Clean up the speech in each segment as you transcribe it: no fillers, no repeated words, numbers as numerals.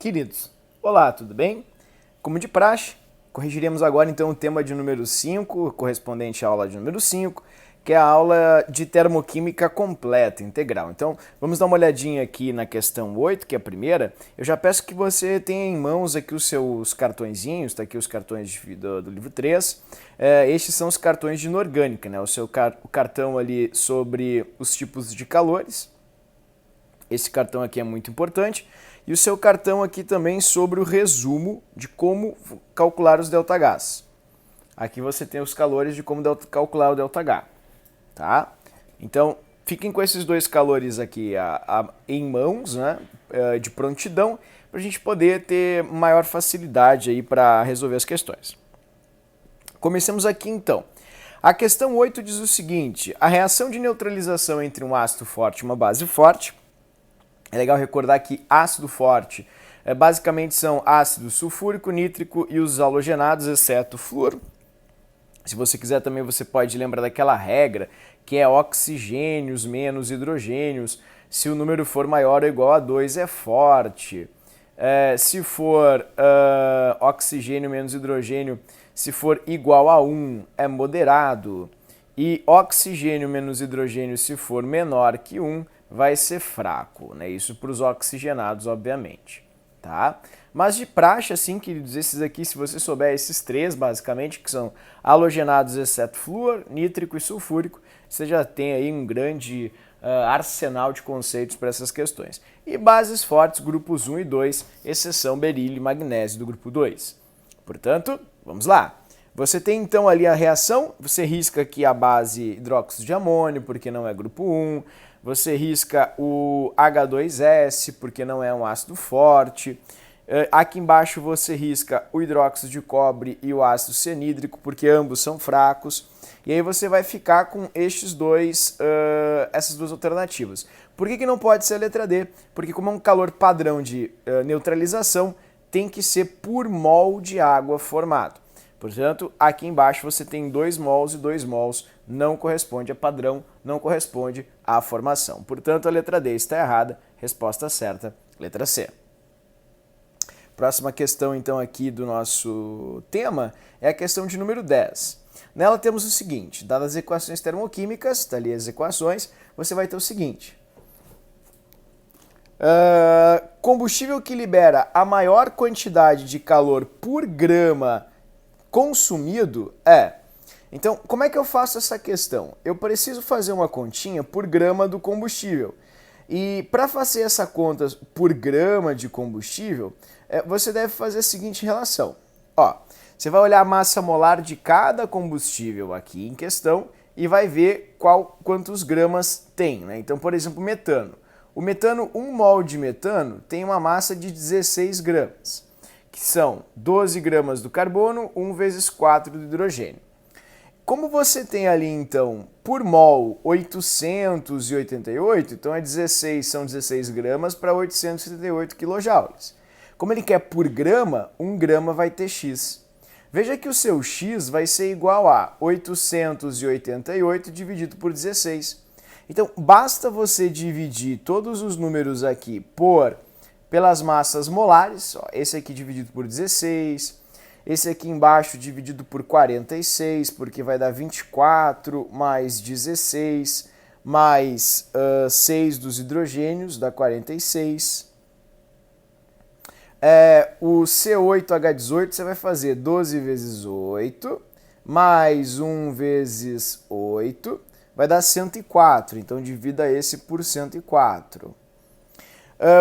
Queridos, olá, tudo bem? Como de praxe, corrigiremos agora então o tema de número 5, correspondente à aula de número 5, que é a aula de termoquímica completa, integral. Então, vamos dar uma olhadinha aqui na questão 8, que é a primeira. Eu já peço que você tenha em mãos aqui os seus cartõezinhos, tá aqui os cartões do livro 3. Estes são os cartões de inorgânica, né? O cartão ali sobre os tipos de calores. Esse cartão aqui é muito importante. E o seu cartão aqui também sobre o resumo de como calcular os ΔH. Aqui você tem os calores de como calcular o ΔH. Tá? Então, fiquem com esses dois calores aqui em mãos, né, de prontidão, para a gente poder ter maior facilidade aí para resolver as questões. Comecemos aqui então. A questão 8 diz o seguinte: a reação de neutralização entre um ácido forte e uma base forte. É legal recordar que ácido forte basicamente são ácido sulfúrico, nítrico e os halogenados, exceto flúor. Se você quiser também você pode lembrar daquela regra que é oxigênios menos hidrogênios. Se o número for maior ou igual a 2 é forte. Se for oxigênio menos hidrogênio, se for igual a 1 é moderado. E oxigênio menos hidrogênio, se for menor que 1, vai ser fraco, né? Isso para os oxigenados, obviamente, tá? Mas de praxe, assim, queridos, esses aqui, se você souber esses três, basicamente, que são halogenados exceto flúor, nítrico e sulfúrico, você já tem aí um grande arsenal de conceitos para essas questões. E bases fortes, grupos 1 e 2, exceção berílio e magnésio do grupo 2. Portanto, vamos lá. Você tem então ali a reação, você risca aqui a base hidróxido de amônio, porque não é grupo 1, você risca o H2S, porque não é um ácido forte. Aqui embaixo você risca o hidróxido de cobre e o ácido cianídrico, porque ambos são fracos. E aí você vai ficar com essas duas alternativas. Por que não pode ser a letra D? Porque como é um calor padrão de neutralização, tem que ser por mol de água formado. Portanto, aqui embaixo você tem 2 mols e 2 mols, não corresponde a padrão, não corresponde à formação. Portanto, a letra D está errada, resposta certa, letra C. Próxima questão, então, aqui do nosso tema é a questão de número 10. Nela temos o seguinte: dadas as equações termoquímicas, está ali as equações, você vai ter o seguinte. Combustível que libera a maior quantidade de calor por grama consumido é... Então, como é que eu faço essa questão? Eu preciso fazer uma continha por grama do combustível. E para fazer essa conta por grama de combustível, você deve fazer a seguinte relação. Você vai olhar a massa molar de cada combustível aqui em questão e vai ver quantos gramas tem, né? Então, por exemplo, metano. O metano, 1 mol de metano tem uma massa de 16 gramas, que são 12 gramas do carbono, 1 vezes 4 do hidrogênio. Como você tem ali, então, por mol 888, então são 16 gramas para 878 quilojoules. Como ele quer por grama, 1 grama vai ter X. Veja que o seu X vai ser igual a 888 dividido por 16. Então, basta você dividir todos os números aqui pelas massas molares, esse aqui dividido por 16, esse aqui embaixo dividido por 46, porque vai dar 24 mais 16, mais 6 dos hidrogênios, dá 46. O C8H18 você vai fazer 12 vezes 8, mais 1 vezes 8, vai dar 104, então divida esse por 104.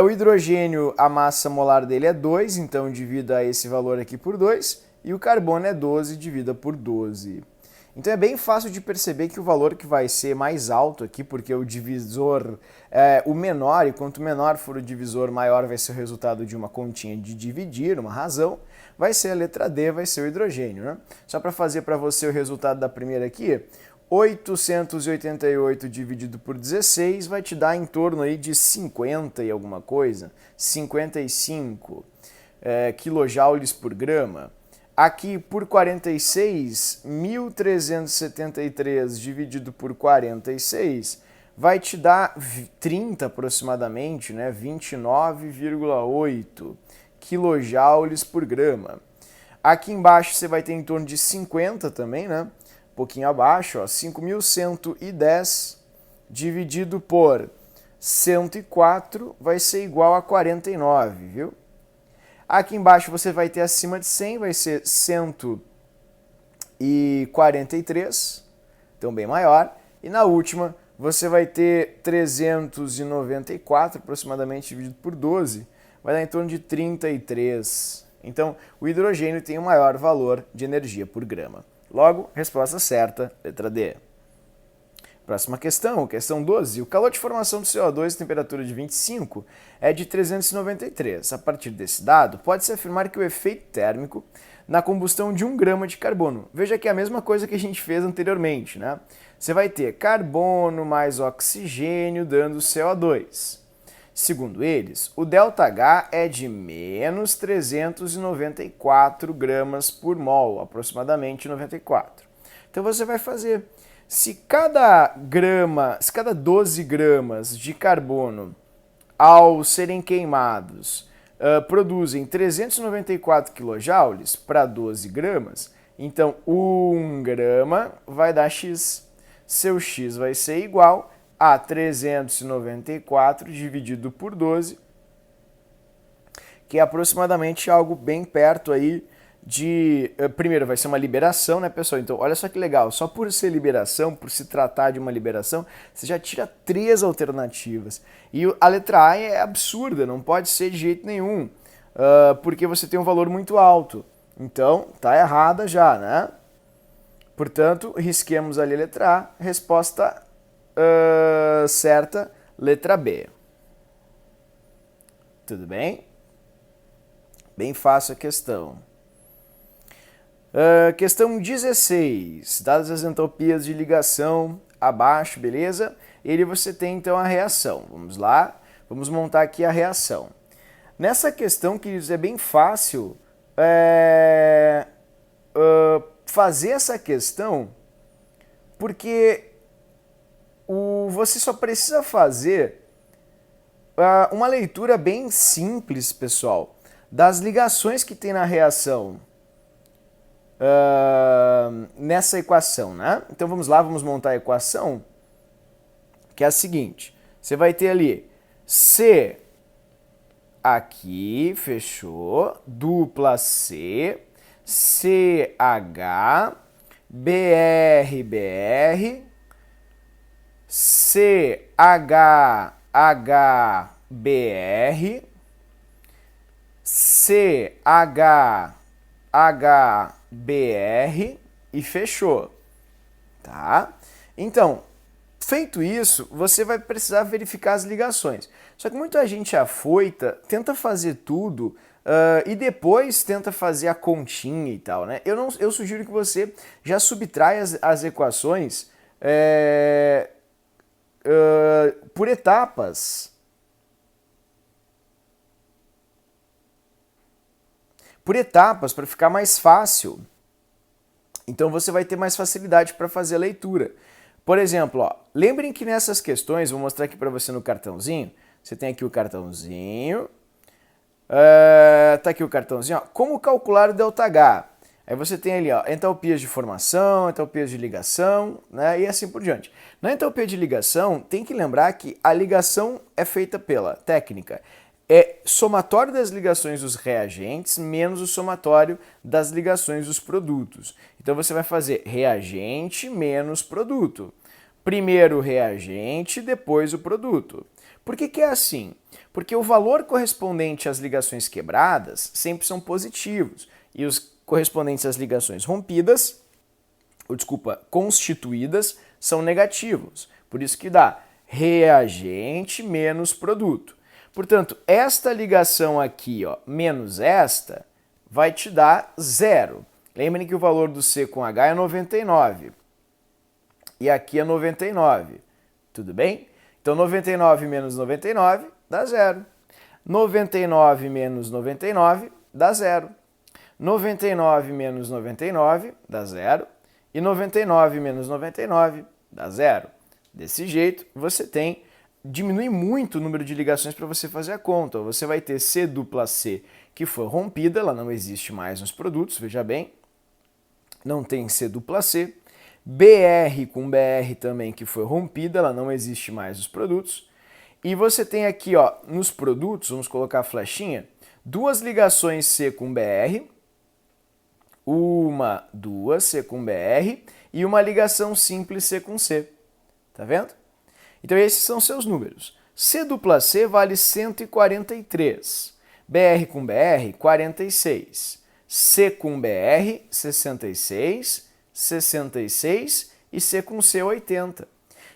O hidrogênio, a massa molar dele é 2, então divida esse valor aqui por 2, e o carbono é 12, divida por 12. Então é bem fácil de perceber que o valor que vai ser mais alto aqui, porque o divisor é o menor, e quanto menor for o divisor, maior vai ser o resultado de uma continha de dividir, uma razão, vai ser a letra D, vai ser o hidrogênio, né? Só para fazer para você o resultado da primeira aqui, 888 dividido por 16 vai te dar em torno aí de 50 e alguma coisa, 55 quilojoules por grama. Aqui por 46, 1.373 dividido por 46 vai te dar 30 aproximadamente, né? 29,8 quilojoules por grama. Aqui embaixo você vai ter em torno de 50 também, né? Um pouquinho abaixo, ó, 5.110 dividido por 104 vai ser igual a 49, viu? Aqui embaixo você vai ter acima de 100, vai ser 143, então bem maior. E na última você vai ter 394 aproximadamente dividido por 12, vai dar em torno de 33. Então o hidrogênio tem o maior valor de energia por grama. Logo, resposta certa, letra D. Próxima questão, questão 12. O calor de formação do CO2 a temperatura de 25 é de 393. A partir desse dado, pode-se afirmar que o efeito térmico na combustão de 1 grama de carbono. Veja que é a mesma coisa que a gente fez anteriormente, né? Você vai ter carbono mais oxigênio dando CO2. Segundo eles, o ΔH é de menos 394 gramas por mol, aproximadamente 94. Então você vai fazer... Se cada 12 gramas de carbono, ao serem queimados, produzem 394 kJ para 12 gramas, então 1 grama vai dar X. Seu X vai ser igual a 394 dividido por 12, que é aproximadamente algo bem perto aí de... Primeiro, vai ser uma liberação, né, pessoal? Então, olha só que legal. Só por ser liberação, por se tratar de uma liberação, você já tira 3 alternativas. E a letra A é absurda, não pode ser de jeito nenhum, porque você tem um valor muito alto. Então, tá errada já, né? Portanto, risquemos ali a letra A. Resposta certa, letra B. Tudo bem? Bem fácil a questão. Questão 16, dadas as entalpias de ligação abaixo, beleza? E você tem então a reação. Vamos lá, vamos montar aqui a reação. Nessa questão, queridos, é bem fácil fazer essa questão, porque você só precisa fazer uma leitura bem simples, pessoal, das ligações que tem na reação. Nessa equação, né? Então vamos lá, vamos montar a equação, que é a seguinte. Você vai ter ali C aqui, fechou, dupla C, CH, BR, CHHBR, CHHBR e fechou, tá? Então, feito isso, você vai precisar verificar as ligações. Só que muita gente afoita, tenta fazer tudo e depois tenta fazer a continha e tal, né? Eu sugiro que você já subtraia as equações por etapas. Por etapas, para ficar mais fácil. Então você vai ter mais facilidade para fazer a leitura. Por exemplo, ó, lembrem que nessas questões, vou mostrar aqui para você no cartãozinho, você tem aqui o cartãozinho, tá aqui o cartãozinho, ó, como calcular o ΔH. Aí você tem ali, ó, entalpias de formação, entalpias de ligação, né, e assim por diante. Na entalpia de ligação, tem que lembrar que a ligação é feita pela técnica. É somatório das ligações dos reagentes menos o somatório das ligações dos produtos. Então você vai fazer reagente menos produto. Primeiro o reagente, depois o produto. Por que é assim? Porque o valor correspondente às ligações quebradas sempre são positivos e os correspondentes às ligações constituídas são negativos. Por isso que dá reagente menos produto. Portanto, esta ligação aqui, ó, menos esta, vai te dar 0. Lembrem que o valor do C com H é 99. E aqui é 99. Tudo bem? Então, 99 menos 99 dá 0. 99 menos 99 dá 0. 99 menos 99 dá 0. E 99 menos 99 dá 0. Desse jeito, você diminui muito o número de ligações para você fazer a conta. Você vai ter C dupla C, que foi rompida, ela não existe mais nos produtos, veja bem. Não tem C dupla C. BR com BR também, que foi rompida, ela não existe mais nos produtos. E você tem aqui, ó, nos produtos, vamos colocar a flechinha, duas ligações C com BR, duas C com BR e uma ligação simples C com C. Tá vendo? Então esses são seus números. C dupla C vale 143. BR com BR, 46. C com BR, 66. 66 e C com C, 80.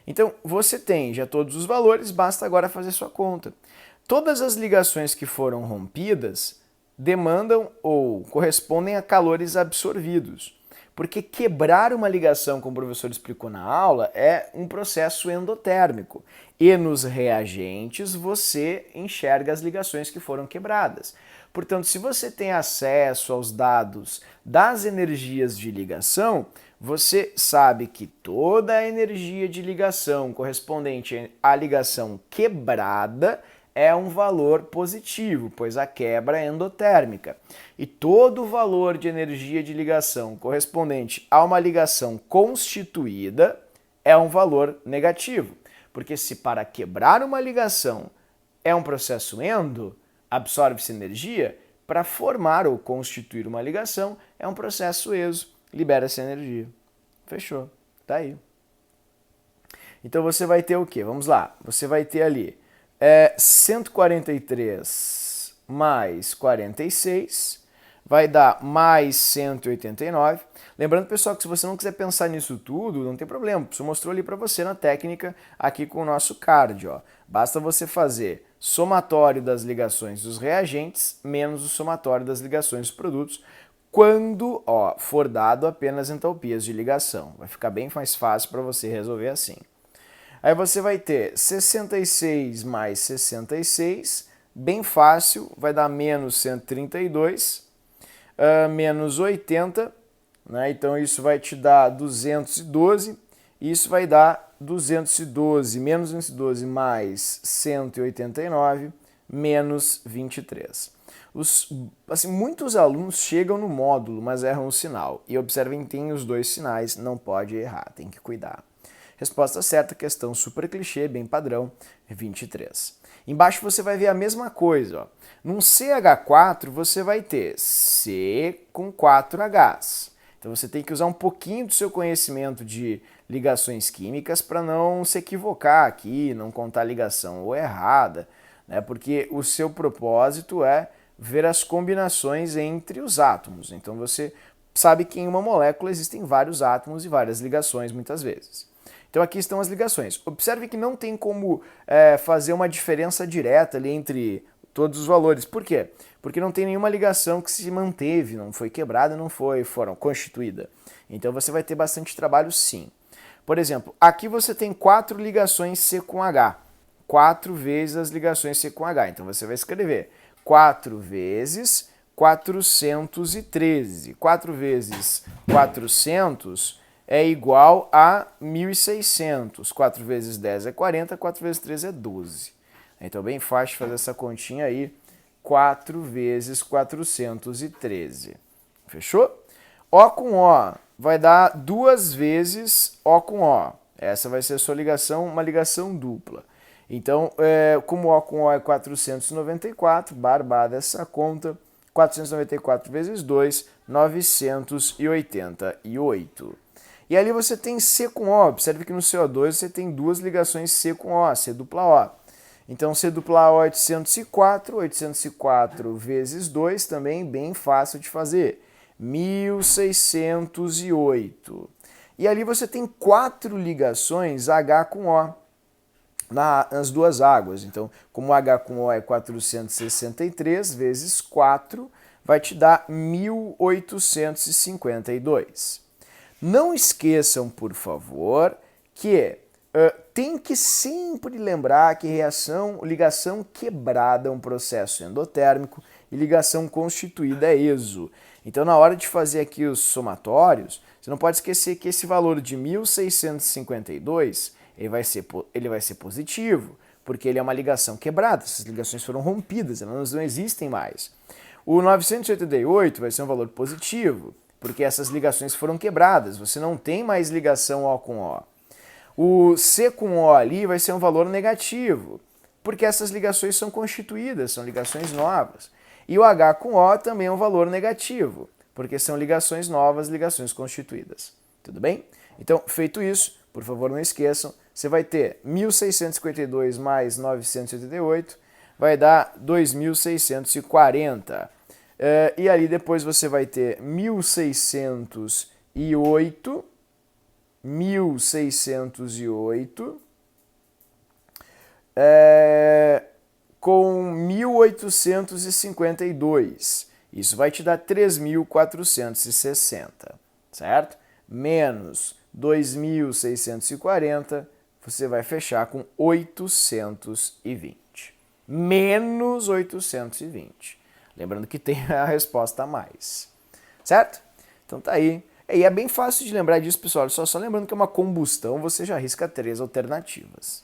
Então, você tem já todos os valores, basta agora fazer sua conta. Todas as ligações que foram rompidas demandam ou correspondem a calores absorvidos. Porque quebrar uma ligação, como o professor explicou na aula, é um processo endotérmico. E nos reagentes você enxerga as ligações que foram quebradas. Portanto, se você tem acesso aos dados das energias de ligação, você sabe que toda a energia de ligação correspondente à ligação quebrada é um valor positivo, pois a quebra é endotérmica. E todo o valor de energia de ligação correspondente a uma ligação constituída é um valor negativo. Porque se para quebrar uma ligação é um processo endo, absorve-se energia, para formar ou constituir uma ligação é um processo exo, libera-se energia. Fechou, tá aí. Então você vai ter o quê? Vamos lá, você vai ter ali 143 mais 46, vai dar mais 189. Lembrando, pessoal, que se você não quiser pensar nisso tudo, não tem problema. Isso mostrou ali para você na técnica aqui com o nosso card. Ó. Basta você fazer somatório das ligações dos reagentes menos o somatório das ligações dos produtos quando for dado apenas entalpias de ligação. Vai ficar bem mais fácil para você resolver assim. Aí você vai ter 66 mais 66, bem fácil, vai dar menos 132, menos 80, né? Então isso vai te dar 212, e isso vai dar 212, menos 212 mais 189, menos 23. Muitos alunos chegam no módulo, mas erram o sinal. E observem, tem os dois sinais, não pode errar, tem que cuidar. Resposta certa, questão super clichê, bem padrão, 23. Embaixo você vai ver a mesma coisa. Ó. Num CH4 você vai ter C com 4 Hs. Então você tem que usar um pouquinho do seu conhecimento de ligações químicas para não se equivocar aqui, não contar a ligação ou errada, né? Porque o seu propósito é ver as combinações entre os átomos. Então você sabe que em uma molécula existem vários átomos e várias ligações muitas vezes. Então aqui estão as ligações. Observe que não tem como fazer uma diferença direta ali entre todos os valores. Por quê? Porque não tem nenhuma ligação que se foram quebrada, não foram constituída. Então você vai ter bastante trabalho sim. Por exemplo, aqui você tem 4 ligações C com H. 4 vezes as ligações C com H. Então você vai escrever 4 vezes 413. 4 vezes 400 é igual a 1.600. 4 vezes 10 é 40, 4 vezes 3 é 12. Então, bem fácil fazer essa continha aí. 4 vezes 413. Fechou? O com O vai dar 2 vezes O com O. Essa vai ser a sua ligação, uma ligação dupla. Então, como O com O é 494, barbada essa conta, 494 vezes 2, 988. E ali você tem C com O. Observe que no CO2 você tem duas ligações C com O, C dupla O. Então, C dupla O é 804, 804 vezes 2, também bem fácil de fazer, 1608. E ali você tem 4 ligações H com O nas duas águas. Então, como H com O é 463 vezes 4, vai te dar 1852. Não esqueçam, por favor, que tem que sempre lembrar que ligação quebrada é um processo endotérmico e ligação constituída é exo. Então, na hora de fazer aqui os somatórios, você não pode esquecer que esse valor de 1652 ele vai ser positivo, porque ele é uma ligação quebrada, essas ligações foram rompidas, elas não existem mais. O 988 vai ser um valor positivo, porque essas ligações foram quebradas, você não tem mais ligação O com O. O C com O ali vai ser um valor negativo, porque essas ligações são constituídas, são ligações novas. E o H com O também é um valor negativo, porque são ligações novas, ligações constituídas. Tudo bem? Então, feito isso, por favor não esqueçam, você vai ter 1.652 mais 988, vai dar 2.640. E ali depois você vai ter 1.608 com 1.852. Isso vai te dar 3.460, certo? Menos 2.640, você vai fechar com 820. Menos 820. Lembrando que tem a resposta a mais, certo? Então tá aí. E é bem fácil de lembrar disso, pessoal. Só lembrando que é uma combustão, você já arrisca 3 alternativas.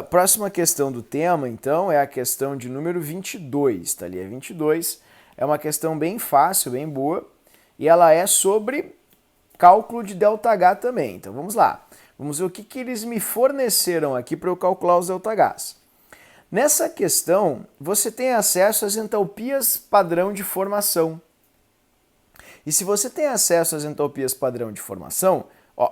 Próxima questão do tema, então, é a questão de número 22, tá ali? É 22. É uma questão bem fácil, bem boa, e ela é sobre cálculo de ΔH também. Então vamos lá. Vamos ver o que eles me forneceram aqui para eu calcular os ΔHs. Nessa questão, você tem acesso às entalpias padrão de formação. E se você tem acesso às entalpias padrão de formação,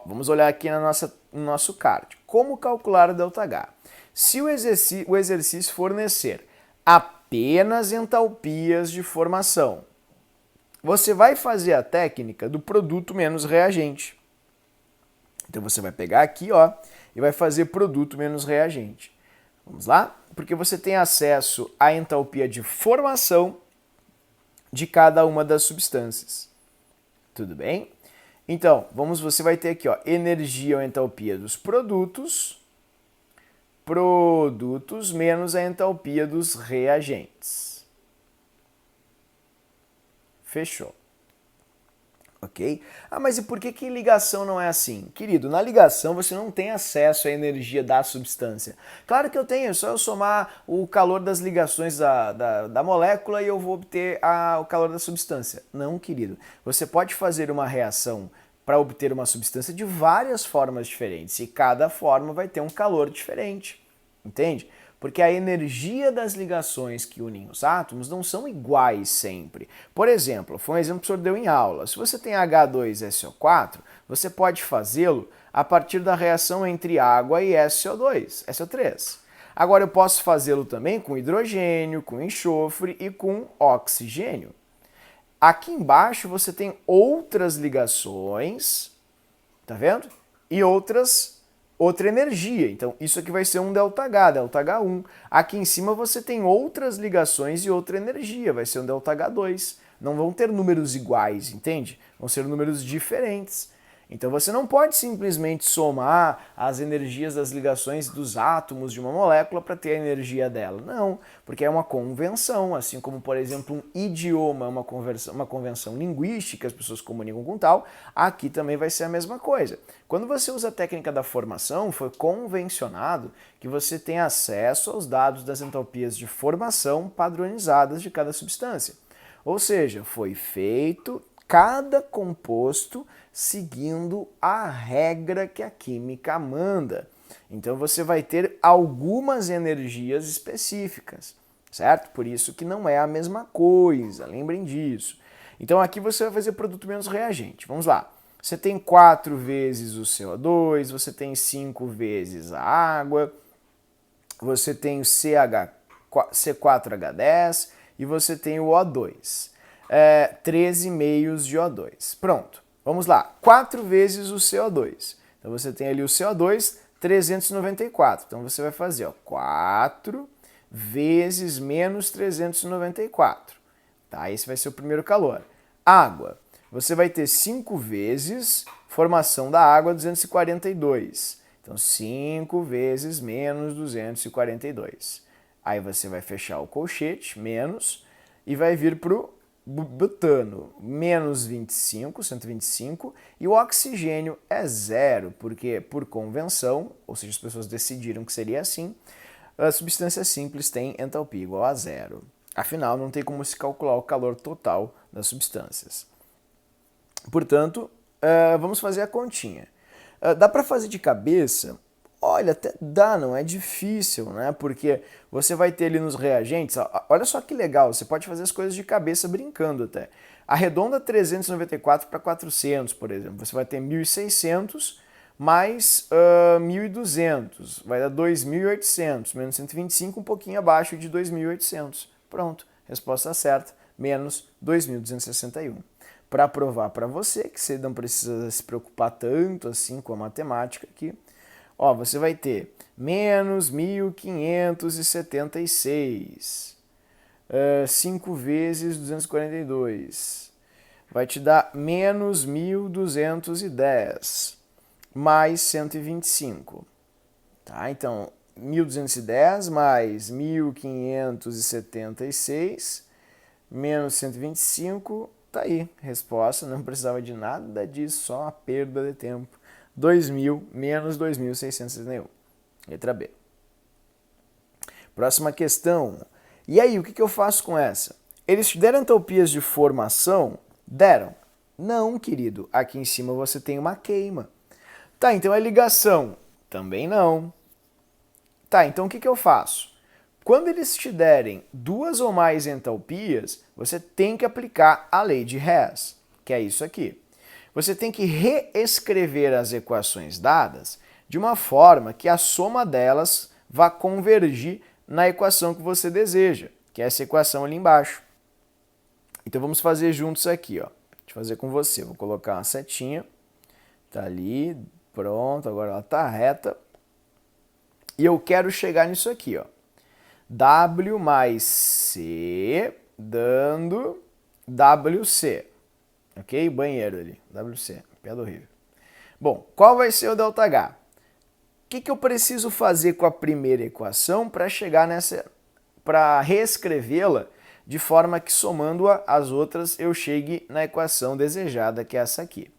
vamos olhar aqui no nosso card. Como calcular o ΔH? Se o exercício fornecer apenas entalpias de formação, você vai fazer a técnica do produto menos reagente. Então você vai pegar aqui, e vai fazer produto menos reagente. Vamos lá? Porque você tem acesso à entalpia de formação de cada uma das substâncias. Tudo bem? Então, você vai ter aqui, energia ou entalpia dos produtos menos a entalpia dos reagentes. Fechou. Ok? Mas e por que ligação não é assim? Querido, na ligação você não tem acesso à energia da substância. Claro que eu tenho, é só eu somar o calor das ligações da molécula e eu vou obter o calor da substância. Não, querido. Você pode fazer uma reação para obter uma substância de várias formas diferentes e cada forma vai ter um calor diferente. Entende? Porque a energia das ligações que unem os átomos não são iguais sempre. Por exemplo, foi um exemplo que o senhor deu em aula. Se você tem H2SO4, você pode fazê-lo a partir da reação entre água e SO2, SO3. Agora eu posso fazê-lo também com hidrogênio, com enxofre e com oxigênio. Aqui embaixo você tem outras ligações, tá vendo? E outra energia. Então, isso aqui vai ser um ΔH, ΔH1. Aqui em cima você tem outras ligações e outra energia, vai ser um ΔH2. Não vão ter números iguais, entende? Vão ser números diferentes. Então, você não pode simplesmente somar as energias das ligações dos átomos de uma molécula para ter a energia dela. Não, porque é uma convenção, assim como, por exemplo, um idioma é uma convenção linguística, as pessoas comunicam com tal, aqui também vai ser a mesma coisa. Quando você usa a técnica da formação, foi convencionado que você tem acesso aos dados das entalpias de formação padronizadas de cada substância. Ou seja, foi feito cada composto seguindo a regra que a química manda. Então você vai ter algumas energias específicas, certo? Por isso que não é a mesma coisa, lembrem disso. Então aqui você vai fazer produto menos reagente. Vamos lá. Você tem 4 vezes o CO2, você tem 5 vezes a água, você tem o C4H10 e você tem o O2. 13 meios de O2. Pronto, vamos lá. 4 vezes o CO2. Então você tem ali o CO2, 394. Então você vai fazer 4 vezes menos 394. Tá? Esse vai ser o primeiro calor. Água. Você vai ter 5 vezes formação da água, 242. Então 5 vezes menos 242. Aí você vai fechar o colchete, menos, e vai vir para o butano, menos 25, 125, e o oxigênio é 0, porque por convenção, ou seja, as pessoas decidiram que seria assim, a substância simples tem entalpia igual a zero. Afinal, não tem como se calcular o calor total das substâncias. Portanto, vamos fazer a continha. Dá para fazer de cabeça? Olha, até dá, não é difícil, né? Porque você vai ter ali nos reagentes, olha só que legal, você pode fazer as coisas de cabeça brincando até. Arredonda 394 para 400, por exemplo. Você vai ter 1.600 mais 1.200, vai dar 2.800, menos 125, um pouquinho abaixo de 2.800. Pronto, resposta certa, menos 2.261. Para provar para você que você não precisa se preocupar tanto assim com a matemática aqui, ó, você vai ter menos 1.576, 5 vezes 242, vai te dar menos 1.210, mais 125. Tá? Então, 1.210 mais 1.576 menos 125, tá aí. Resposta, não precisava de nada disso, só uma perda de tempo. 2.000 menos 2.661. Letra B. Próxima questão. E aí, o que eu faço com essa? Eles te deram entalpias de formação? Deram. Não, querido. Aqui em cima você tem uma queima. Tá, então é ligação? Também não. Tá, então o que eu faço? Quando eles te derem duas ou mais entalpias, você tem que aplicar a lei de Hess, que é isso aqui. Você tem que reescrever as equações dadas de uma forma que a soma delas vá convergir na equação que você deseja, que é essa equação ali embaixo. Então vamos fazer juntos aqui, ó. Deixa eu fazer com você. Vou colocar uma setinha. Tá ali, pronto, agora ela tá reta. E eu quero chegar nisso aqui, ó. W mais C dando WC. Ok? Banheiro ali, WC, piada horrível. Bom, qual vai ser o ΔH? O que eu preciso fazer com a primeira equação para chegar nessa, para reescrevê-la de forma que somando-a às outras eu chegue na equação desejada, que é essa aqui.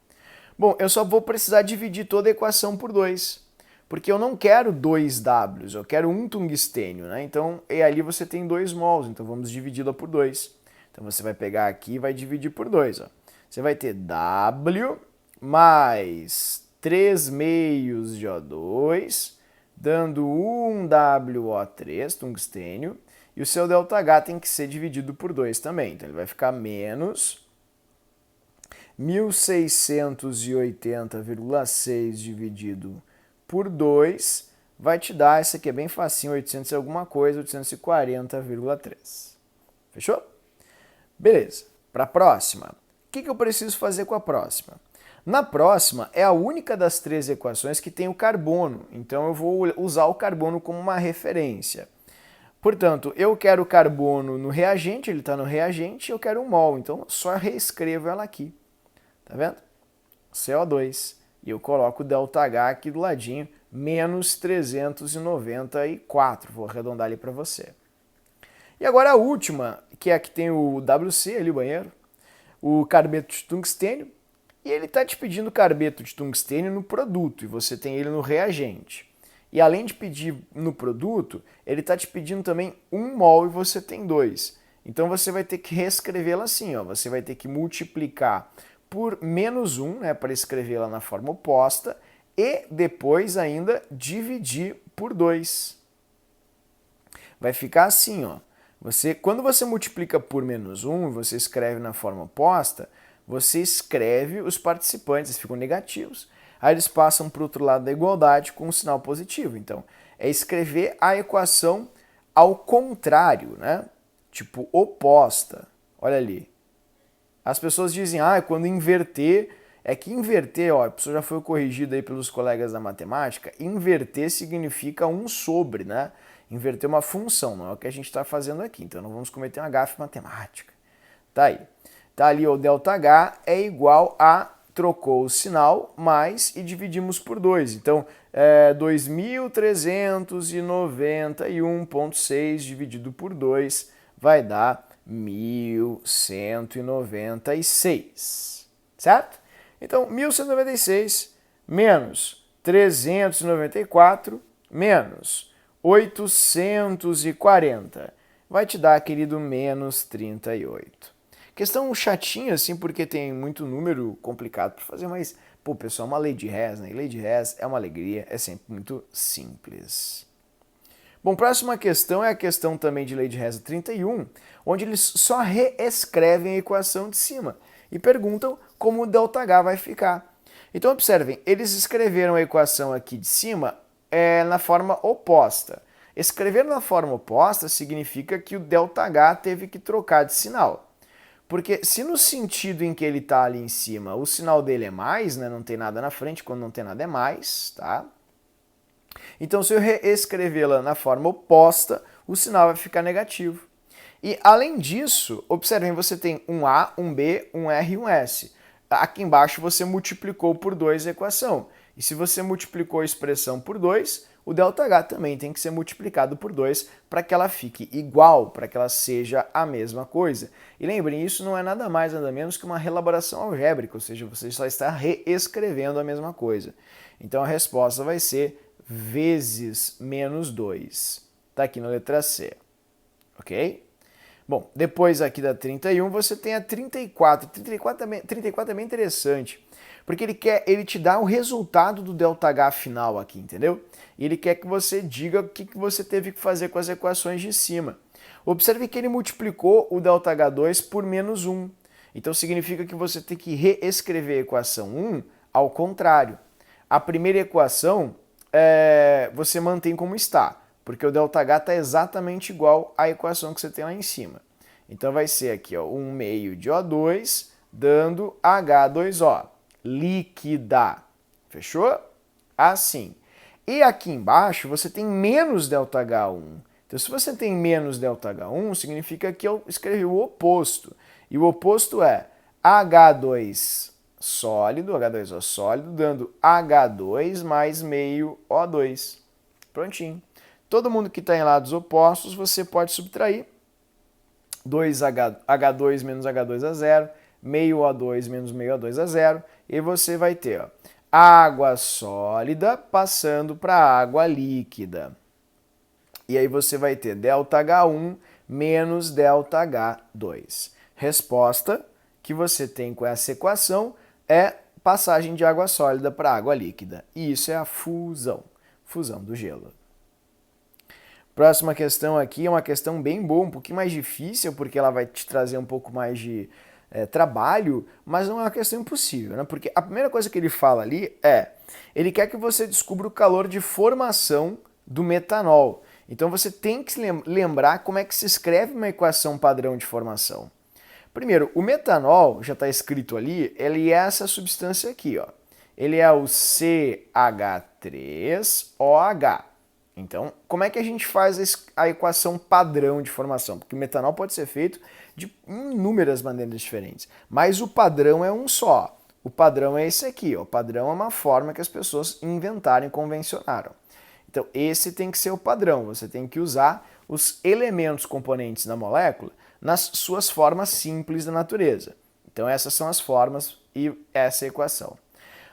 Bom, eu só vou precisar dividir toda a equação por 2, porque eu não quero 2 Ws, eu quero um tungstênio, né? Então, e ali você tem 2 mols, então vamos dividi-la por 2. Então você vai pegar aqui e vai dividir por 2, ó. Você vai ter W mais 3 meios de O2, dando 1 WO3, tungstênio, e o seu ΔH tem que ser dividido por 2 também. Então ele vai ficar menos 1.680,6 dividido por 2, vai te dar, essa aqui é bem facinho, 800 e alguma coisa, 840,3. Fechou? Beleza. Para a próxima. O que eu preciso fazer com a próxima? Na próxima, é a única das 3 equações que tem o carbono, então eu vou usar o carbono como uma referência. Portanto, eu quero o carbono no reagente, ele está no reagente, eu quero um mol, então só reescrevo ela aqui. Tá vendo? CO2. E eu coloco o ΔH aqui do ladinho, menos 394. Vou arredondar ali para você. E agora a última, que é a que tem o WC ali, o banheiro, o carbeto de tungstênio, e ele está te pedindo carbeto de tungstênio no produto, e você tem ele no reagente. E além de pedir no produto, ele está te pedindo também 1 mol e você tem 2. Então você vai ter que reescrevê-la assim, ó. Você vai ter que multiplicar por menos 1, né, para escrevê-la na forma oposta, e depois ainda dividir por 2. Vai ficar assim, ó. Quando você multiplica por menos 1 e você escreve na forma oposta, você escreve os participantes, eles ficam negativos. Aí eles passam para o outro lado da igualdade com um sinal positivo. Então, é escrever a equação ao contrário, né? Tipo, oposta. Olha ali. As pessoas dizem, quando inverter, é que inverter, ó, a pessoa já foi corrigida aí pelos colegas da matemática, inverter significa 1 sobre, né? Inverter uma função, não é o que a gente está fazendo aqui, então não vamos cometer uma gafe matemática. Tá aí. Tá ali o ΔH é igual a, trocou o sinal, mais, e dividimos por 2. Então, 2.391,6 dividido por 2 vai dar 1.196, certo? Então, 1.196 menos 394 menos 840. Vai te dar, querido, menos 38. Questão chatinha, assim, porque tem muito número complicado para fazer, mas, pô, pessoal, uma lei de Hess, né? E lei de Hess é uma alegria, é sempre muito simples. Bom, próxima questão é a questão também de lei de Hess 31, onde eles só reescrevem a equação de cima e perguntam como o ΔH vai ficar. Então, observem, eles escreveram a equação aqui de cima na forma oposta. Escrever na forma oposta significa que o ΔH teve que trocar de sinal. Porque se no sentido em que ele está ali em cima, o sinal dele é mais, né, não tem nada na frente, quando não tem nada é mais, tá? Então, se eu reescrevê-la na forma oposta, o sinal vai ficar negativo. E, além disso, observem, você tem um A, um B, um R e um S. Aqui embaixo você multiplicou por 2 a equação. E se você multiplicou a expressão por 2, o ΔH também tem que ser multiplicado por 2 para que ela fique igual, para que ela seja a mesma coisa. E lembrem, isso não é nada mais, nada menos que uma reelaboração algébrica, ou seja, você só está reescrevendo a mesma coisa. Então a resposta vai ser vezes menos 2. Está aqui na letra C. Ok? Bom, depois aqui da 31 você tem a 34. 34 é bem interessante, porque ele te dá o resultado do ΔH final aqui, entendeu? E ele quer que você diga o que você teve que fazer com as equações de cima. Observe que ele multiplicou o ΔH2 por menos 1. Então significa que você tem que reescrever a equação 1 ao contrário. A primeira equação você mantém como está, porque o ΔH está exatamente igual à equação que você tem lá em cima. Então vai ser aqui, ó, 1 meio de O2 dando H2O, líquida. Fechou? Assim. E aqui embaixo você tem menos ΔH1. Então se você tem menos ΔH1, significa que eu escrevi o oposto. E o oposto é H2 sólido, H2O sólido, dando H2 mais meio O2. Prontinho. Todo mundo que está em lados opostos, você pode subtrair 2H2 menos H2 a zero, meio O2 menos meio O2 a zero, e você vai ter, ó, água sólida passando para água líquida. E aí você vai ter ΔH1 menos ΔH2. Resposta que você tem com essa equação é passagem de água sólida para água líquida. E isso é a fusão do gelo. Próxima questão aqui é uma questão bem boa, um pouquinho mais difícil, porque ela vai te trazer um pouco mais de trabalho, mas não é uma questão impossível, né? Porque a primeira coisa que ele fala ali ele quer que você descubra o calor de formação do metanol. Então você tem que lembrar como é que se escreve uma equação padrão de formação. Primeiro, o metanol, já está escrito ali, ele é essa substância aqui, ó. Ele é o CH3OH. Então, como é que a gente faz a equação padrão de formação? Porque o metanol pode ser feito de inúmeras maneiras diferentes, mas o padrão é um só. O padrão é esse aqui, ó. O padrão é uma forma que as pessoas inventaram e convencionaram. Então, esse tem que ser o padrão. Você tem que usar os elementos componentes da molécula nas suas formas simples da natureza. Então, essas são as formas e essa é a equação.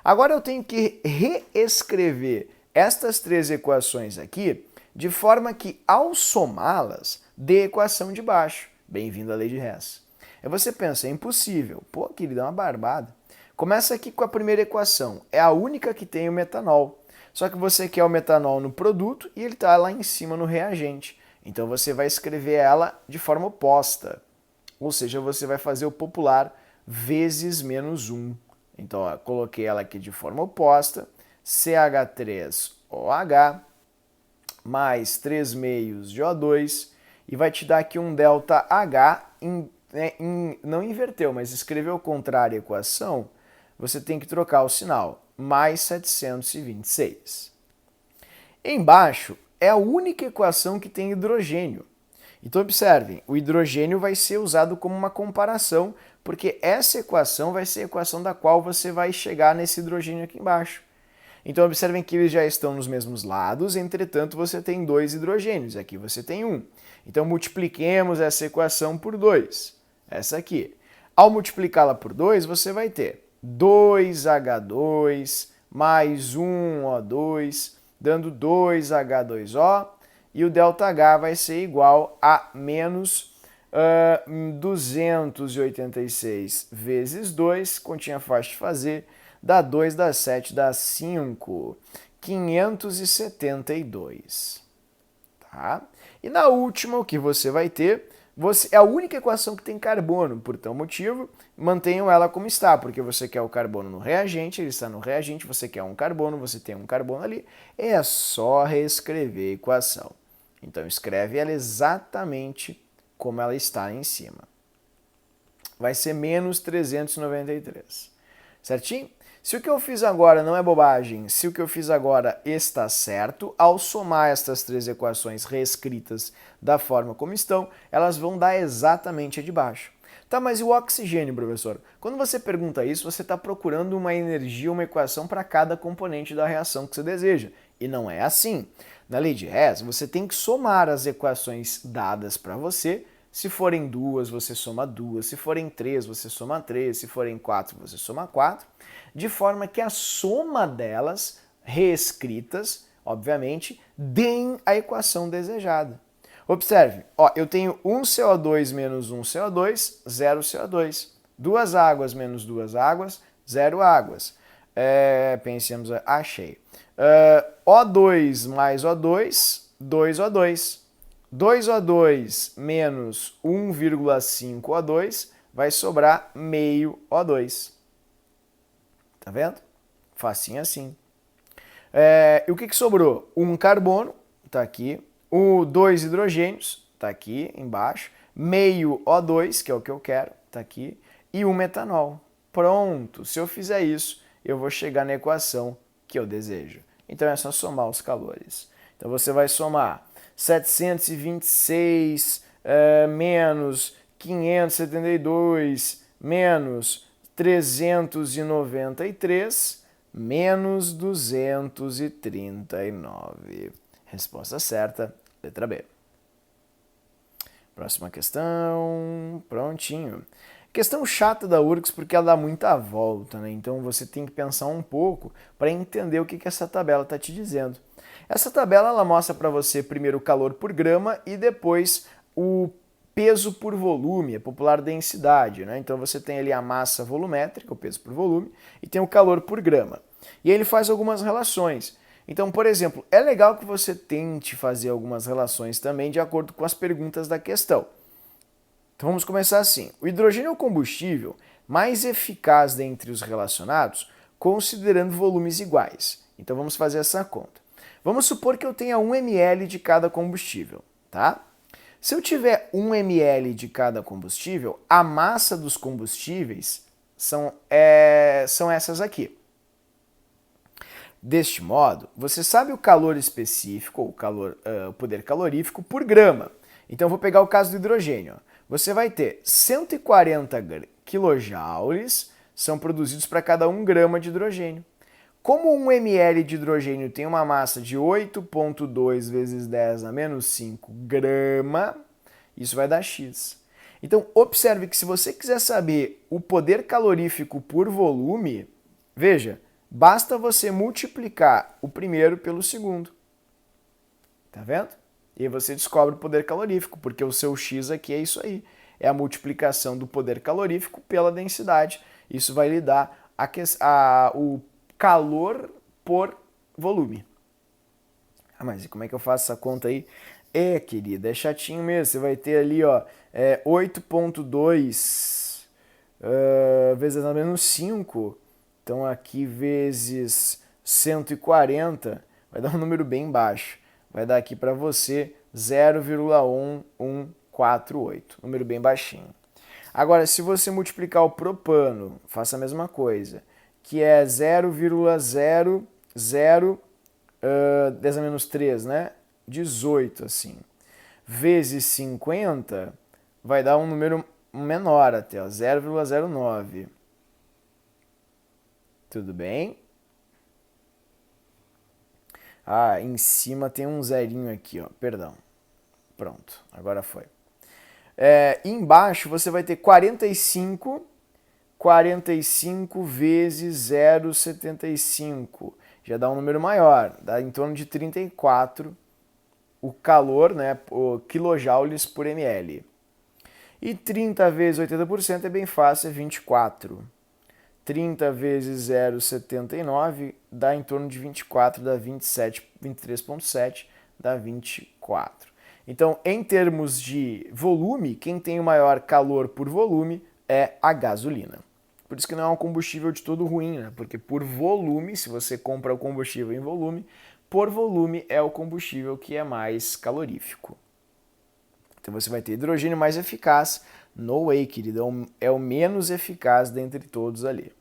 Agora eu tenho que reescrever estas três equações aqui de forma que, ao somá-las, dê a equação de baixo. Bem-vindo à lei de Hess. Aí você pensa, é impossível. Pô, querido, é uma barbada. Começa aqui com a primeira equação. É a única que tem o metanol. Só que você quer o metanol no produto e ele está lá em cima no reagente. Então você vai escrever ela de forma oposta. Ou seja, você vai fazer o popular vezes menos 1. Então, ó, coloquei ela aqui de forma oposta. CH3OH mais 3 meios de O2 e vai te dar aqui um ΔH, não inverteu, mas escreveu ao contrário a equação, você tem que trocar o sinal, mais 726. Embaixo é a única equação que tem hidrogênio. Então observem, o hidrogênio vai ser usado como uma comparação, porque essa equação vai ser a equação da qual você vai chegar nesse hidrogênio aqui embaixo. Então observem que eles já estão nos mesmos lados, entretanto você tem 2 hidrogênios, aqui você tem 1. Então multipliquemos essa equação por 2, essa aqui. Ao multiplicá-la por 2, você vai ter 2H2 mais 1O2, dando 2H2O, e o ΔH vai ser igual a menos 286 vezes 2, continha fácil de fazer, dá 2, dá 7, dá 5, 572. Tá? E na última, o que você vai ter, é a única equação que tem carbono, por tal motivo, mantenham ela como está, porque você quer o carbono no reagente, ele está no reagente, você quer um carbono, você tem um carbono ali, é só reescrever a equação. Então escreve ela exatamente como ela está em cima. Vai ser menos 393. Certinho? Se o que eu fiz agora não é bobagem, se o que eu fiz agora está certo, ao somar estas três equações reescritas da forma como estão, elas vão dar exatamente a de baixo. Tá, mas e o oxigênio, professor? Quando você pergunta isso, você está procurando uma energia, uma equação para cada componente da reação que você deseja. E não é assim. Na lei de Hess, você tem que somar as equações dadas para você. Se forem 2, você soma 2. Se forem 3, você soma 3. Se forem 4, você soma 4. De forma que a soma delas, reescritas, obviamente, deem a equação desejada. Observe, ó, eu tenho 1 CO2 menos 1 CO2, 0 CO2. 2 águas menos 2 águas, 0 águas. Pensemos, achei. O2 mais O2, 2 O2. 2O2 menos 1,5 O2 vai sobrar meio O2. Tá vendo? Facinho assim. E o que sobrou? Um carbono, tá aqui. O 2 hidrogênios, tá aqui embaixo. Meio O2, que é o que eu quero, tá aqui. E um metanol. Pronto. Se eu fizer isso, eu vou chegar na equação que eu desejo. Então é só somar os calores. Então você vai somar 726 menos 572 menos 393 menos 239. Resposta certa, letra B. Próxima questão, prontinho. Questão chata da URGS porque ela dá muita volta, né? Então você tem que pensar um pouco para entender o que essa tabela está te dizendo. Essa tabela ela mostra para você primeiro o calor por grama e depois o peso por volume, a popular densidade, né? Então você tem ali a massa volumétrica, o peso por volume, e tem o calor por grama. E aí ele faz algumas relações. Então, por exemplo, é legal que você tente fazer algumas relações também de acordo com as perguntas da questão. Então vamos começar assim. O hidrogênio é o combustível mais eficaz dentre os relacionados, considerando volumes iguais. Então vamos fazer essa conta. Vamos supor que eu tenha 1 ml de cada combustível, tá? Se eu tiver 1 ml de cada combustível, a massa dos combustíveis são essas aqui. Deste modo, você sabe o calor específico, ou o poder calorífico por grama. Então eu vou pegar o caso do hidrogênio. Você vai ter 140 quilojoules são produzidos para cada 1 grama de hidrogênio. Como 1 ml de hidrogênio tem uma massa de 8,2 vezes 10 a menos 5 grama, isso vai dar X. Então, observe que se você quiser saber o poder calorífico por volume, veja, basta você multiplicar o primeiro pelo segundo. Tá vendo? E aí você descobre o poder calorífico, porque o seu X aqui é isso aí. É a multiplicação do poder calorífico pela densidade. Isso vai lhe dar o calor por volume. Ah, mas e como é que eu faço essa conta aí? Querida, é chatinho mesmo. Você vai ter ali, ó, 8,2 vezes a menos 5. Então aqui vezes 140 vai dar um número bem baixo. Vai dar aqui para você 0,1148. Número bem baixinho. Agora, se você multiplicar o propano, faça a mesma coisa, que é 0,00 10 a menos 3, né? 18, assim. Vezes 50, vai dar um número menor até, 0,09. Tudo bem? Ah, em cima tem um zerinho aqui, ó. Perdão. Pronto, agora foi. Embaixo você vai ter 45 vezes 0,75. Já dá um número maior, dá em torno de 34 o calor, né, o quilojoules por ml. E 30 vezes 80% é bem fácil, é 24. 30 vezes 0,79 dá em torno de 24, dá 27, 23,7, dá 24. Então, em termos de volume, quem tem o maior calor por volume é a gasolina. Por isso que não é um combustível de todo ruim, né? Porque por volume, se você compra o combustível em volume, por volume é o combustível que é mais calorífico. Então você vai ter hidrogênio mais eficaz, no way, querido, é o menos eficaz dentre todos ali.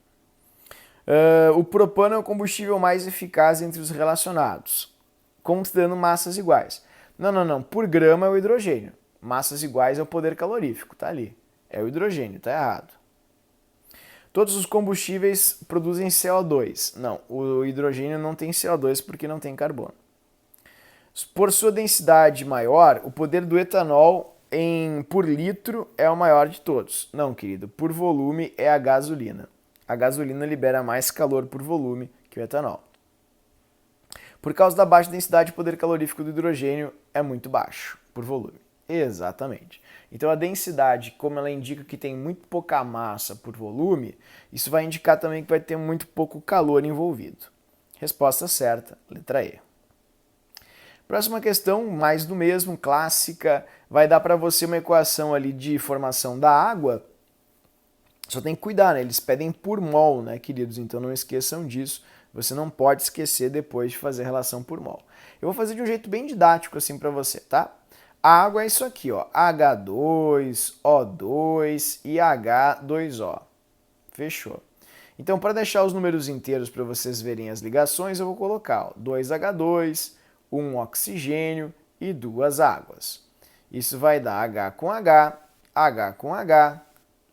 O propano é o combustível mais eficaz entre os relacionados, considerando massas iguais. Não, por grama é o hidrogênio, massas iguais é o poder calorífico, tá ali. É o hidrogênio, tá errado. Todos os combustíveis produzem CO2. Não, o hidrogênio não tem CO2 porque não tem carbono. Por sua densidade maior, o poder do etanol por litro é o maior de todos. Não, querido, por volume é a gasolina. A gasolina libera mais calor por volume que o etanol. Por causa da baixa densidade, o poder calorífico do hidrogênio é muito baixo por volume. Exatamente. Então a densidade, como ela indica que tem muito pouca massa por volume, isso vai indicar também que vai ter muito pouco calor envolvido. Resposta certa, letra E. Próxima questão, mais do mesmo, clássica, vai dar para você uma equação ali de formação da água. Só tem que cuidar, né? Eles pedem por mol, né, queridos? Então não esqueçam disso. Você não pode esquecer depois de fazer relação por mol. Eu vou fazer de um jeito bem didático assim para você, tá? A água é isso aqui, ó, H2O2 e H2O. Fechou. Então, para deixar os números inteiros para vocês verem as ligações, eu vou colocar ó, 2H2, 1 oxigênio e 2 águas. Isso vai dar H com H, H com H,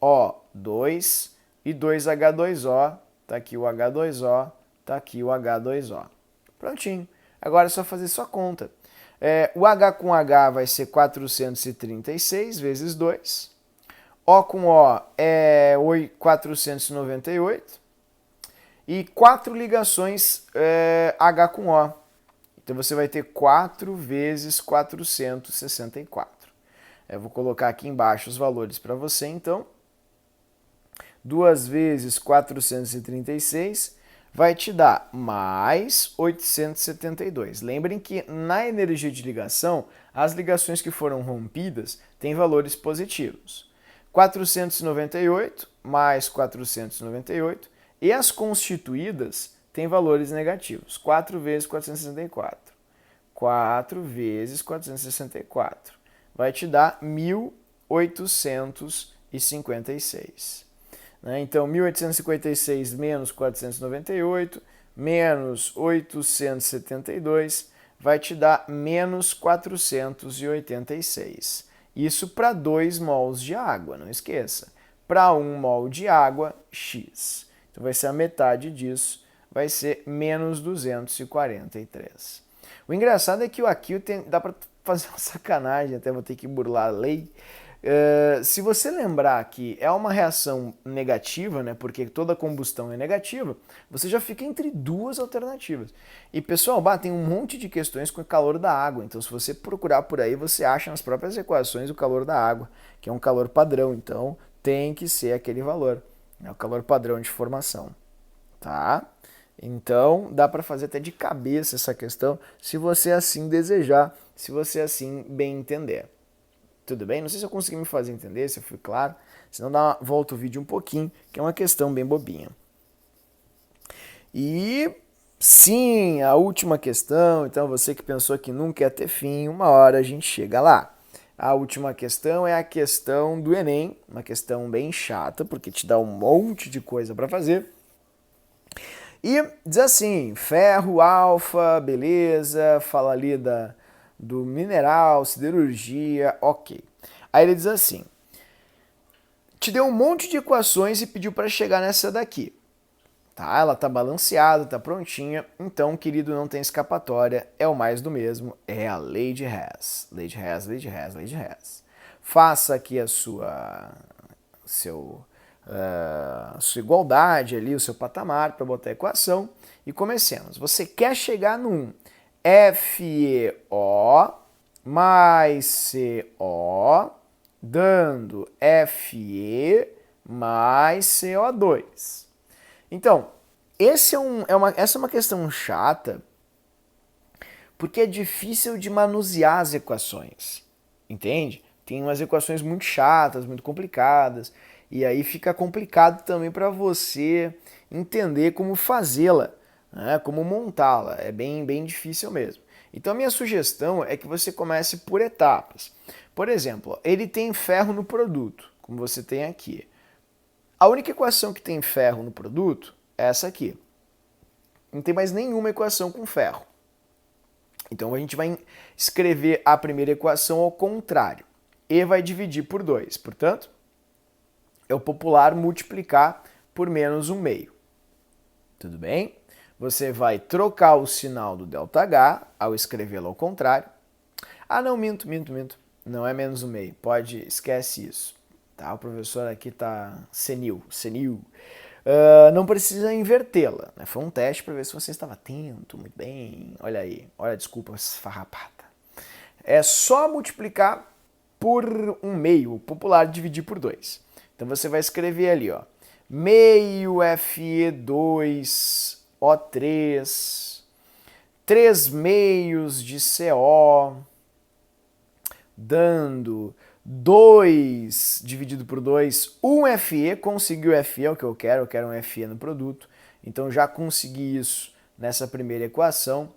O2 e 2H2O. Tá aqui o H2O, tá aqui o H2O. Prontinho. Agora é só fazer sua conta. O H com H vai ser 436 vezes 2. O com O é 498. E 4 ligações H com O. Então você vai ter 4 vezes 464. Eu vou colocar aqui embaixo os valores para você, então. 2 vezes 436 vai te dar mais 872. Lembrem que na energia de ligação, as ligações que foram rompidas têm valores positivos. 498 mais 498 e as constituídas têm valores negativos. 4 vezes 464. 4 vezes 464 vai te dar 1856. Então, 1856 menos 498 menos 872 vai te dar menos 486. Isso para 2 mols de água, não esqueça. Para 1 mol de água, X. Então, vai ser a metade disso, vai ser menos 243. O engraçado é que aqui dá para fazer uma sacanagem, até vou ter que burlar a lei. Se você lembrar que é uma reação negativa, né, porque toda combustão é negativa, você já fica entre duas alternativas. E pessoal, tem um monte de questões com o calor da água, então se você procurar por aí, você acha nas próprias equações o calor da água, que é um calor padrão, então tem que ser aquele valor, é o calor padrão de formação, tá? Então dá para fazer até de cabeça essa questão, se você assim desejar, se você assim bem entender. Tudo bem? Não sei se eu consegui me fazer entender, se eu fui claro. Se não, volta o vídeo um pouquinho, que é uma questão bem bobinha. E sim, a última questão. Então, você que pensou que nunca ia ter fim, uma hora a gente chega lá. A última questão é a questão do Enem, uma questão bem chata, porque te dá um monte de coisa para fazer. E diz assim, ferro, alfa, beleza, fala ali do mineral, siderurgia, ok. Aí ele diz assim, te deu um monte de equações e pediu para chegar nessa daqui. Tá, ela tá balanceada, tá prontinha, então, querido, não tem escapatória, é o mais do mesmo, é a lei de Hess. Lei de Hess, lei de Hess, lei de Hess. Faça aqui a sua igualdade ali, o seu patamar para botar a equação e comecemos. Você quer chegar no 1. FeO mais CO, dando Fe mais CO2. Então, essa é uma questão chata, porque é difícil de manusear as equações, entende? Tem umas equações muito chatas, muito complicadas, e aí fica complicado também para você entender como fazê-la, né? Como montá-la, é bem difícil mesmo. Então a minha sugestão é que você comece por etapas. Por exemplo, ele tem ferro no produto, como você tem aqui. A única equação que tem ferro no produto é essa aqui. Não tem mais nenhuma equação com ferro. Então a gente vai escrever a primeira equação ao contrário. E vai dividir por 2. Portanto, é o popular multiplicar por menos 1/2. Tudo bem? Você vai trocar o sinal do ΔH ao escrevê-lo ao contrário. Ah, não, minto. Não é menos 1/2. Esquece isso. Tá? O professor aqui tá senil. Não precisa invertê-la, né? Foi um teste para ver se você estava atento, muito bem. Olha aí, olha a desculpa esfarrapada. É só multiplicar por 1/2, o popular dividir por 2. Então você vai escrever ali, ó, meio Fe2O3, 3 meios de CO, dando 2 dividido por 2, 1 Fe, consegui o Fe, é o que eu quero um Fe no produto, então já consegui isso nessa primeira equação.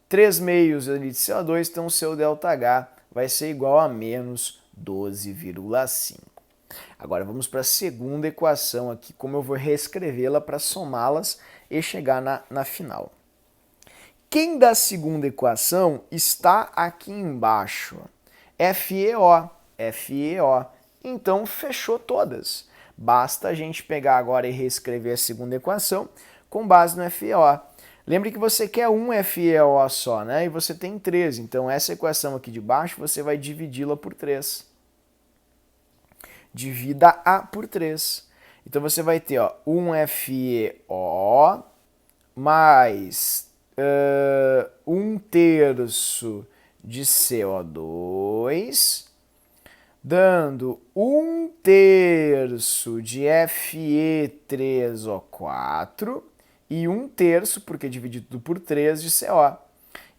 3 meios ali de CO2, então o seu ΔH vai ser igual a menos 12,5. Agora vamos para a segunda equação aqui, como eu vou reescrevê-la para somá-las e chegar na final. Quem da segunda equação está aqui embaixo? FeO. Então fechou todas. Basta a gente pegar agora e reescrever a segunda equação com base no FeO. Lembre que você quer um FeO só, né? E você tem 3. Então essa equação aqui de baixo você vai dividi-la por 3. Divida A por 3. Então você vai ter, ó, 1 FeO mais 1/3 de CO2, dando 1/3 de Fe3O4 e 1/3, porque dividido tudo por 3, de CO.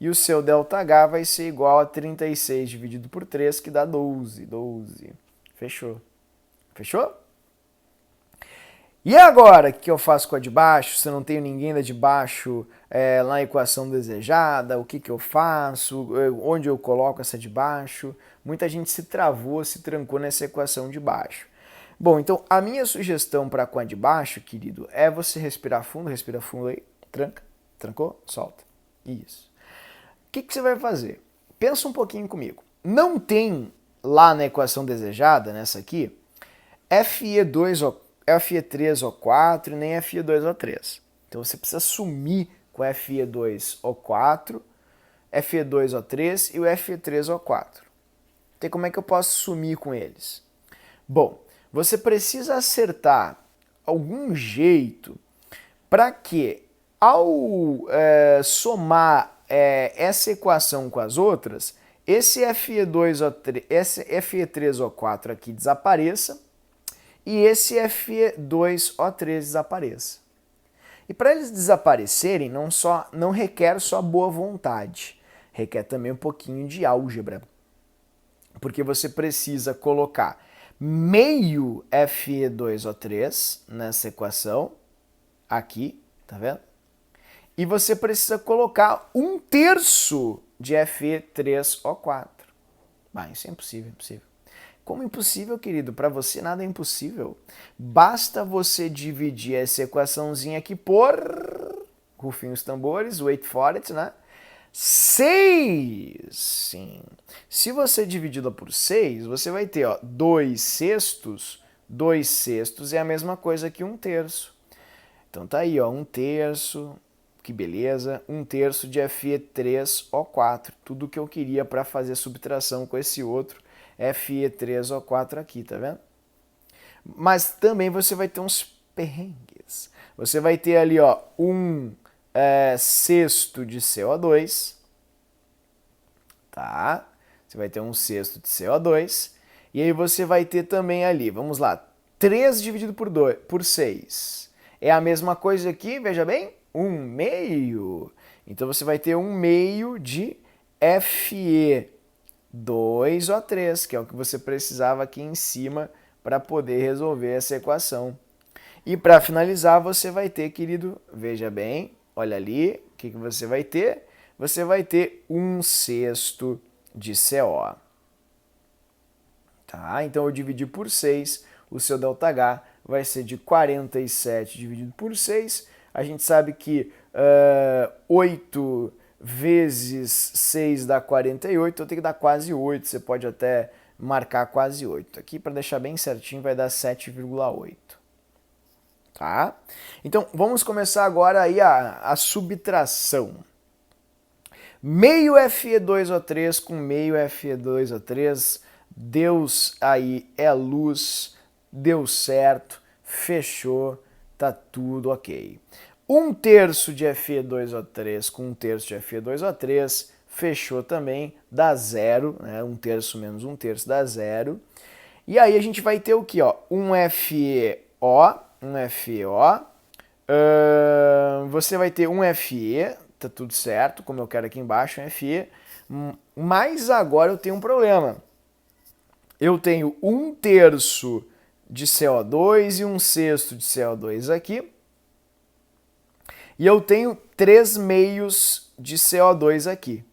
E o seu ΔH vai ser igual a 36 dividido por 3, que dá 12. Fechou? Fechou? E agora, o que eu faço com a de baixo? Se eu não tenho ninguém da de baixo na equação desejada, o que eu faço? Onde eu coloco essa de baixo? Muita gente se travou, se trancou nessa equação de baixo. Bom, então a minha sugestão para com a de baixo, querido, é você respirar fundo, respira fundo aí, tranca, trancou, solta. Isso. O que você vai fazer? Pensa um pouquinho comigo. Não tem lá na equação desejada, nessa aqui, Fe3O4 nem Fe2O3. Então você precisa sumir com Fe2O4, Fe2O3 e o Fe3O4. Então como é que eu posso sumir com eles? Bom, você precisa acertar algum jeito para que ao somar essa equação com as outras, esse Fe3O4 aqui desapareça e esse Fe2O3 desapareça. E para eles desaparecerem, não requer só boa vontade, requer também um pouquinho de álgebra. Porque você precisa colocar meio Fe2O3 nessa equação, aqui, tá vendo? E você precisa colocar 1/3 de Fe3O4. Isso é impossível, impossível. Como impossível, querido? Para você nada é impossível. Basta você dividir essa equaçãozinha aqui por... rufem os tambores, wait for it, né? 6! Sim. Se você dividi-la por 6, você vai ter, ó, 2/6. 2/6 é a mesma coisa que 1/3. Então tá aí, ó, 1/3, que beleza, 1/3 de Fe3O4. Tudo que eu queria para fazer subtração com esse outro Fe3O4 aqui, tá vendo? Mas também você vai ter uns perrengues. Você vai ter ali, ó, 1/6 de CO2, tá? você vai ter 1/6 de CO2, e aí você vai ter também ali, vamos lá, 3 dividido por 6. É a mesma coisa aqui, veja bem, 1/2. Então você vai ter 1/2 de Fe2O3, que é o que você precisava aqui em cima para poder resolver essa equação. E para finalizar, você vai ter, querido, veja bem, olha ali, o que você vai ter? Você vai ter 1/6 de CO. Tá? Então eu dividi por 6, o seu ΔH vai ser de 47 dividido por 6. A gente sabe que 8 vezes 6 dá 48, então tem que dar quase 8. Você pode até marcar quase 8. Aqui, para deixar bem certinho, vai dar 7,8. Tá? Então, vamos começar agora aí a subtração. Meio Fe2O3 com meio Fe2O3, Deus aí é luz, deu certo, fechou, tá tudo ok. 1/3 de Fe2O3 com 1/3 de Fe2O3, fechou também, dá 0, né? 1/3 menos 1/3 dá 0. E aí a gente vai ter o que? Um FeO, você vai ter um Fe, tá tudo certo, como eu quero aqui embaixo, um Fe, mas agora eu tenho um problema. Eu tenho 1/3 de CO2 e 1/6 de CO2 aqui. E eu tenho 3/2 de CO2 aqui.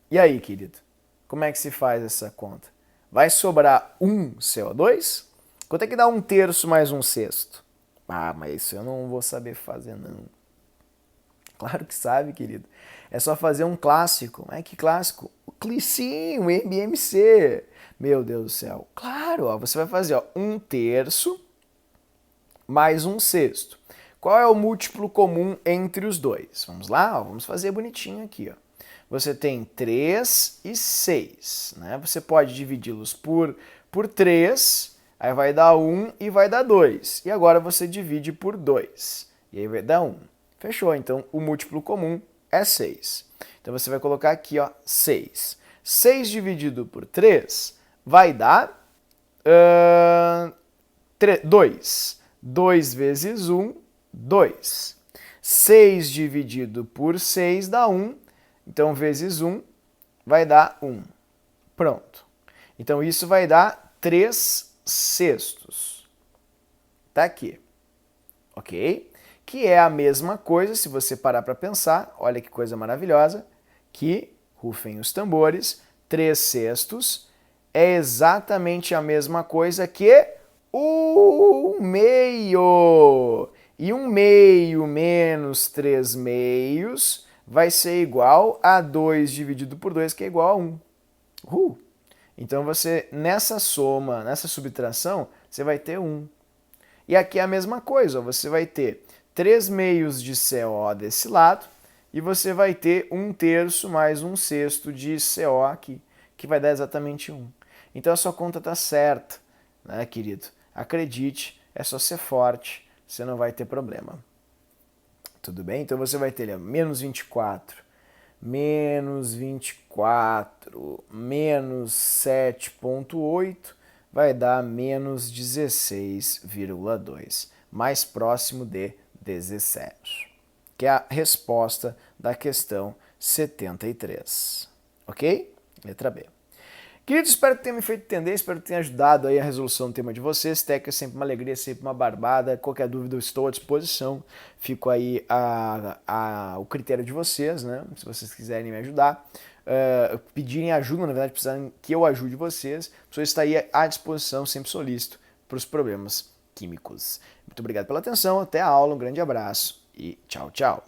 E aí, querido? Como é que se faz essa conta? Vai sobrar 1 CO2? Quanto é que dá 1/3 mais 1/6? Ah, mas isso eu não vou saber fazer, não. Claro que sabe, querido. É só fazer um clássico. Ai, que clássico? O Clicim, o MMC. Meu Deus do céu. Claro, ó, você vai fazer 1/3 mais 1/6. Qual é o múltiplo comum entre os dois? Vamos lá, ó, vamos fazer bonitinho aqui. Ó. Você tem 3 e 6. Né? Você pode dividi-los por 3, aí vai dar 1 e vai dar 2. E agora você divide por 2, e aí vai dar 1. Fechou, então o múltiplo comum é 6. Então você vai colocar aqui, ó, 6. 6 dividido por 3 vai dar 2. 2 vezes 1, 2. 6 dividido por 6 dá 1. Então, vezes 1 vai dar 1. Pronto. Então, isso vai dar 3/6. Tá aqui. Ok? Que é a mesma coisa, se você parar para pensar, olha que coisa maravilhosa, que, rufem os tambores, 3/6 é exatamente a mesma coisa que 1/2. E 1/2 menos 3/2 vai ser igual a 2 dividido por 2, que é igual a 1. Então, você, nessa soma, nessa subtração, você vai ter 1. E aqui é a mesma coisa, ó, você vai ter 3/2 de CO desse lado, e você vai ter 1/3 mais 1/6 de CO aqui, que vai dar exatamente 1. Então a sua conta está certa, né, querido? Acredite, é só ser forte, você não vai ter problema. Tudo bem? Então você vai ter ali, menos 24, menos 24, menos 7,8, vai dar menos 16,2, mais próximo de 17, que é a resposta da questão 73. Ok? Letra B. Querido, espero que tenha me feito entender, espero que tenha ajudado aí a resolução do tema de vocês. Tec é sempre uma alegria, sempre uma barbada. Qualquer dúvida eu estou à disposição. Fico aí o critério de vocês, né? Se vocês quiserem me ajudar, pedirem ajuda, na verdade, precisarem que eu ajude vocês, eu estou aí à disposição, sempre solícito, para os problemas químicos. Muito obrigado pela atenção, até a aula, um grande abraço e tchau, tchau.